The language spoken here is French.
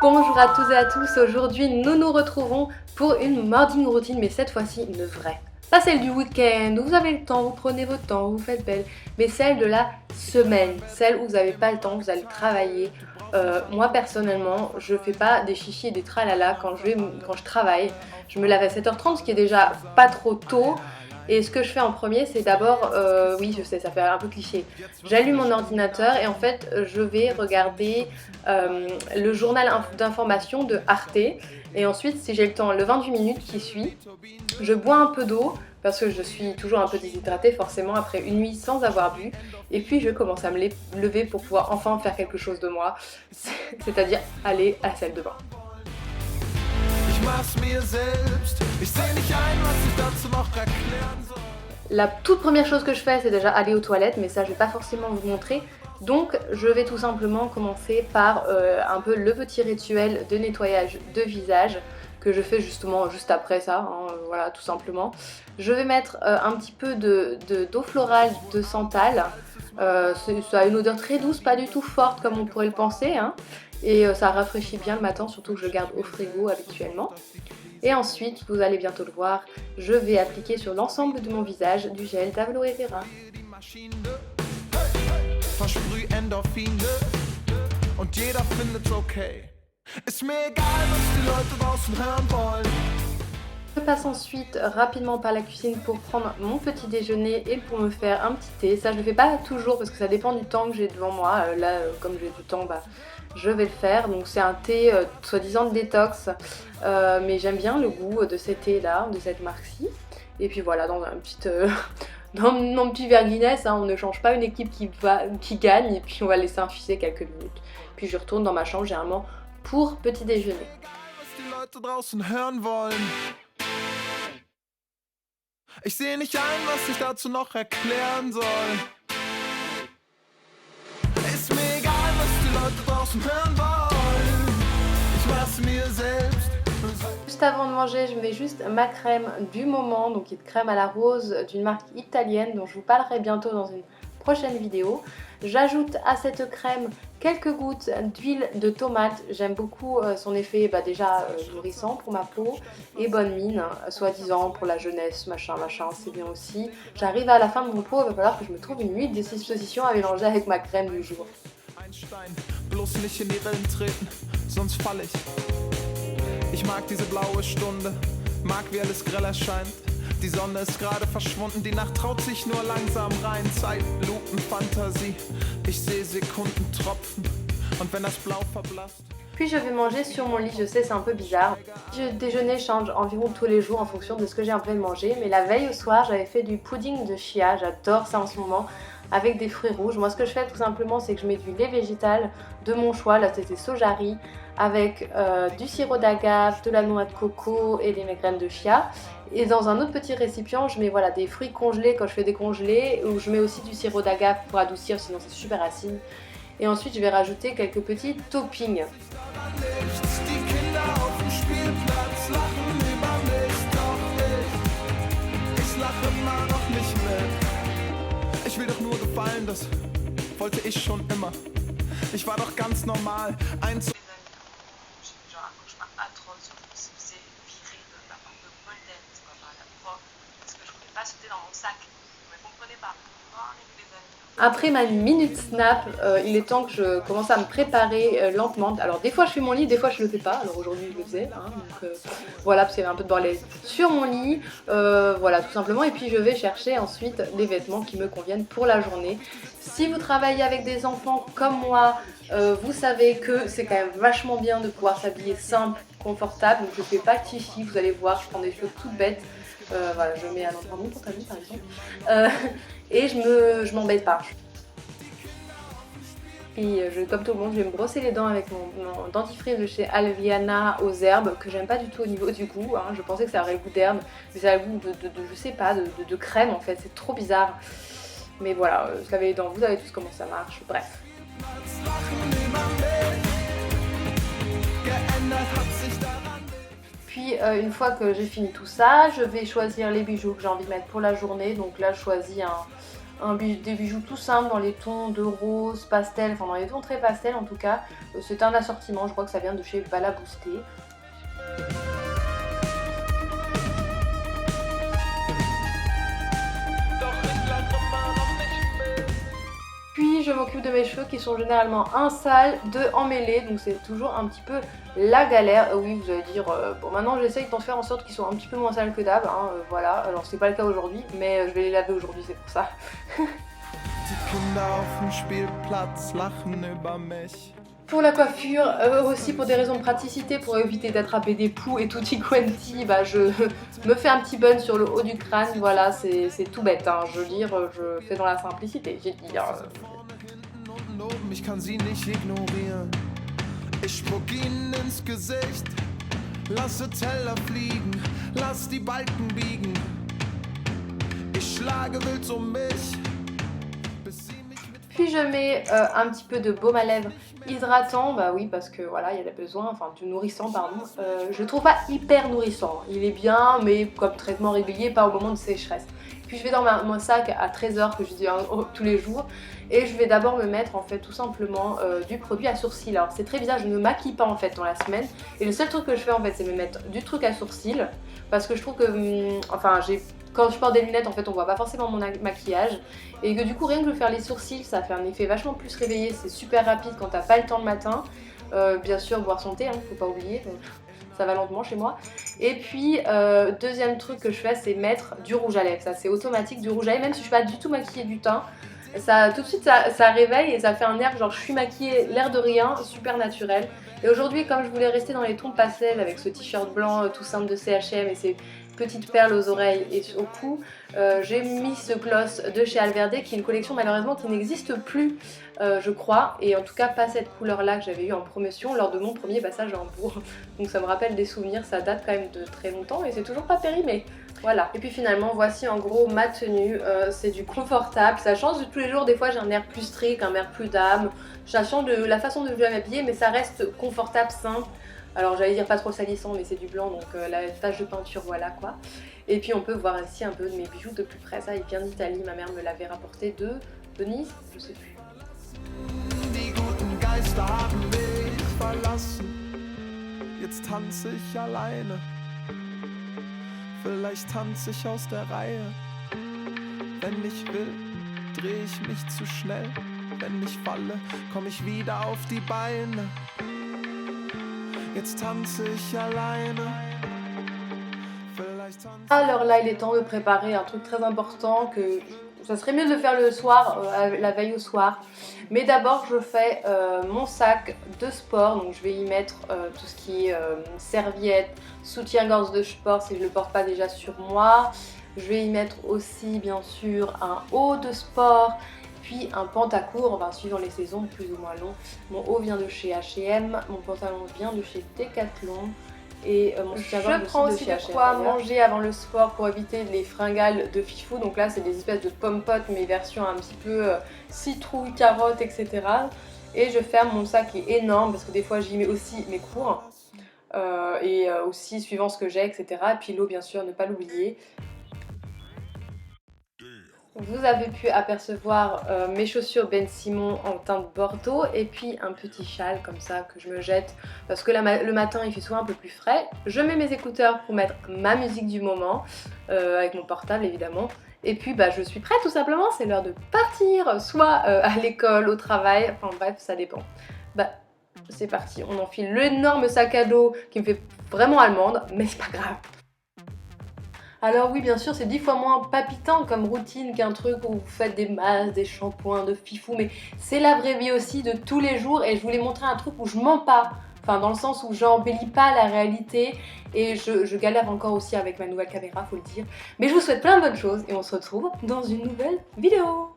Bonjour à tous et à tous, aujourd'hui nous nous retrouvons pour une morning routine, mais cette fois-ci une vraie. Pas celle du week-end où vous avez le temps, vous prenez votre temps, vous faites belle, mais celle de la semaine, celle où vous n'avez pas le temps, vous allez travailler. Moi personnellement, je fais pas des chichis et des tralala quand je travaille. Je me lève à 7h30, ce qui est déjà pas trop tôt. Et ce que je fais en premier, c'est d'abord, oui je sais ça fait un peu cliché, j'allume mon ordinateur et en fait je vais regarder le journal d'information de Arte. Et ensuite, si j'ai le temps, le 28 minutes qui suit, je bois un peu d'eau parce que je suis toujours un peu déshydratée forcément après une nuit sans avoir bu. Et puis je commence à me lever pour pouvoir enfin faire quelque chose de moi, c'est-à-dire aller à la salle de bain. La toute première chose que je fais, c'est déjà aller aux toilettes, mais ça je vais pas forcément vous montrer. Donc je vais tout simplement commencer par un peu le petit rituel de nettoyage de visage que je fais justement juste après ça, hein, voilà tout simplement. Je vais mettre un petit peu d'eau florale de santal. Ça a une odeur très douce, pas du tout forte comme on pourrait le penser, hein. Et ça rafraîchit bien le matin, surtout que je le garde au frigo habituellement. Et ensuite, vous allez bientôt le voir, je vais appliquer sur l'ensemble de mon visage du gel d'aloe vera. Je passe ensuite rapidement par la cuisine pour prendre mon petit déjeuner et pour me faire un petit thé. Ça je le fais pas toujours parce que ça dépend du temps que j'ai devant moi. Là comme j'ai du temps, je vais le faire. Donc c'est un thé soi-disant de détox, mais j'aime bien le goût de ces thés là, de cette marque-ci. Et puis voilà, dans un petit dans mon petit verre Guinness, hein, on ne change pas une équipe qui gagne, et puis on va laisser infuser quelques minutes. Puis je retourne dans ma chambre généralement pour petit déjeuner. Ich sehe nicht ein, was ich dazu noch erklären soll. Ist mir egal, was die Leute draußen hören wollen. Ich mach's mir selbst. Juste avant de manger, je mets juste ma crème du moment, donc une crème à la rose d'une marque italienne dont je vous parlerai bientôt dans une prochaine vidéo. J'ajoute à cette crème quelques gouttes d'huile de tomate. J'aime beaucoup son effet déjà nourrissant pour ma peau et bonne mine, soi-disant pour la jeunesse, machin, c'est bien aussi. J'arrive à la fin de mon pot, il va falloir que je me trouve une huile de disposition à mélanger avec ma crème du jour. Ich mag diese blaue Stunde, mag wie alles grell erscheint. Die Sonne ist gerade verschwunden, die Nacht traut sich nur langsam rein. Zeitlupenfantasie, ich sehe Sekundentropfen. Und wenn das Blau verblasst. Puis je vais manger sur mon lit, je sais c'est un peu bizarre. Le déjeuner change environ tous les jours en fonction de ce que j'ai envie de manger. Mais la veille au soir, j'avais fait du pudding de chia, j'adore ça en ce moment, avec des fruits rouges. Moi ce que je fais tout simplement, c'est que je mets du lait végétal de mon choix, là c'était sojari, avec du sirop d'agave, de la noix de coco et des graines de chia. Et dans un autre petit récipient, je mets voilà, des fruits congelés quand je fais des congelés, ou je mets aussi du sirop d'agave pour adoucir, sinon c'est super acide. Et ensuite je vais rajouter quelques petits toppings. Ich will doch nur gefallen, das wollte ich schon immer. Ich war doch ganz normal. Après ma minute snap, il est temps que je commence à me préparer lentement. Alors des fois je fais mon lit, des fois je le fais pas. Alors aujourd'hui je le faisais, hein, donc voilà, parce qu'il y avait un peu de bordel sur mon lit. Voilà tout simplement. Et puis je vais chercher ensuite des vêtements qui me conviennent pour la journée. Si vous travaillez avec des enfants comme moi, vous savez que c'est quand même vachement bien de pouvoir s'habiller simple, confortable. Donc je fais pas de chichi, vous allez voir, je prends des choses toutes bêtes. Voilà, je mets à l'endroit mon pantalon par exemple. Et je m'embête pas. Et comme tout le monde, je vais me brosser les dents avec mon dentifrice de chez Alviana aux herbes, que j'aime pas du tout au niveau du goût, hein. Je pensais que ça aurait le goût d'herbe, mais ça a le goût je sais pas, de crème en fait, c'est trop bizarre. Mais voilà, se laver les dents, vous savez tous comment ça marche, bref. Puis une fois que j'ai fini tout ça, je vais choisir les bijoux que j'ai envie de mettre pour la journée. Donc là je choisis des bijoux tout simples dans les tons de rose, pastel, enfin dans les tons très pastel en tout cas. C'est un assortiment, je crois que ça vient de chez Balaboosté. Puis je m'occupe de mes cheveux qui sont généralement un sale, deux emmêlés, donc c'est toujours un petit peu la galère. Oui, vous allez dire, bon maintenant j'essaye de faire en sorte qu'ils soient un petit peu moins sales que d'hab, hein, voilà. Alors c'est pas le cas aujourd'hui, mais je vais les laver aujourd'hui, c'est pour ça. Pour la coiffure, aussi pour des raisons de praticité, pour éviter d'attraper des poux et tutti quanti, bah je me fais un petit bun sur le haut du crâne, voilà, c'est tout bête, hein. Je veux dire, je fais dans la simplicité, j'ai dit. Ich kann sie nicht ignorieren. Ich spuck ihnen ins Gesicht. Lasse Teller fliegen, lass die Balken biegen. Ich schlage wild mich. Puis je mets un petit peu de baume à lèvres hydratant, bah oui parce que voilà il y a besoin, enfin du nourrissant pardon. Je le trouve pas hyper nourrissant, il est bien mais comme traitement régulier, pas au moment de sécheresse. Puis je vais dans mon sac à trésor que je dis tous les jours et je vais d'abord me mettre en fait tout simplement du produit à sourcils. Alors c'est très bizarre, je ne me maquille pas en fait dans la semaine et le seul truc que je fais en fait c'est me mettre du truc à sourcils parce que je trouve que enfin quand je porte des lunettes en fait on voit pas forcément mon maquillage et que du coup rien que de faire les sourcils ça fait un effet vachement plus réveillé, c'est super rapide quand t'as pas le temps le matin. Bien sûr boire son thé, hein, faut pas oublier, ça va lentement chez moi. Et puis deuxième truc que je fais c'est mettre du rouge à lèvres, ça c'est automatique du rouge à lèvres même si je suis pas du tout maquillée du teint. Ça, tout de suite ça réveille et ça fait un air genre je suis maquillée l'air de rien, super naturel. Et aujourd'hui comme je voulais rester dans les tons pastel avec ce t-shirt blanc tout simple de CHM et ces petites perles aux oreilles et au cou, j'ai mis ce gloss de chez Alverde qui est une collection malheureusement qui n'existe plus je crois, et en tout cas pas cette couleur là que j'avais eu en promotion lors de mon premier passage en Bourg. Donc ça me rappelle des souvenirs, ça date quand même de très longtemps et c'est toujours pas périmé. Voilà, et puis finalement voici en gros ma tenue, c'est du confortable, ça change de tous les jours, des fois j'ai un air plus strict, un air plus dame, ça change de la façon de m'habiller mais ça reste confortable, simple. Alors j'allais dire pas trop salissant mais c'est du blanc donc la tache de peinture voilà quoi. Et puis on peut voir ici un peu de mes bijoux de plus près, ça il vient d'Italie, ma mère me l'avait rapporté de Venise, je sais plus. Die guten Geister haben mich verlassen. Jetzt tanze ich alleine. Vielleicht tanze ich aus der Reihe. Wenn ich will, dreh ich mich zu schnell. Wenn ich falle, komm ich wieder auf die Beine. Jetzt tanze ich alleine. Alors là il est temps de préparer un truc très important que ça serait mieux de le faire le soir, la veille au soir. Mais d'abord je fais mon sac de sport, donc je vais y mettre tout ce qui est serviette, soutien-gorge de sport si je ne le porte pas déjà sur moi. Je vais y mettre aussi bien sûr un haut de sport, puis un pantacourt, enfin suivant les saisons, plus ou moins long. Mon haut vient de chez H&M, mon pantalon vient de chez Decathlon. Et je prends aussi de quoi manger avant le sport pour éviter les fringales de fifou. Donc là c'est des espèces de pommes-potes mais version un petit peu citrouille, carotte, etc. Et je ferme mon sac qui est énorme parce que des fois j'y mets aussi mes cours et aussi suivant ce que j'ai, etc. Et puis l'eau bien sûr, ne pas l'oublier. Vous avez pu apercevoir mes chaussures Ben Simon en teinte bordeaux et puis un petit châle comme ça que je me jette parce que le matin il fait souvent un peu plus frais. Je mets mes écouteurs pour mettre ma musique du moment avec mon portable évidemment. Et puis bah, je suis prête tout simplement, c'est l'heure de partir soit à l'école, au travail, enfin bref ça dépend. Bah c'est parti, on enfile l'énorme sac à dos qui me fait vraiment allemande mais c'est pas grave. Alors oui, bien sûr, c'est 10 fois moins palpitant comme routine qu'un truc où vous faites des masses, des shampoings, de fifou, mais c'est la vraie vie aussi de tous les jours et je voulais montrer un truc où je mens pas, enfin dans le sens où j'embellis pas la réalité et je galère encore aussi avec ma nouvelle caméra, faut le dire. Mais je vous souhaite plein de bonnes choses et on se retrouve dans une nouvelle vidéo.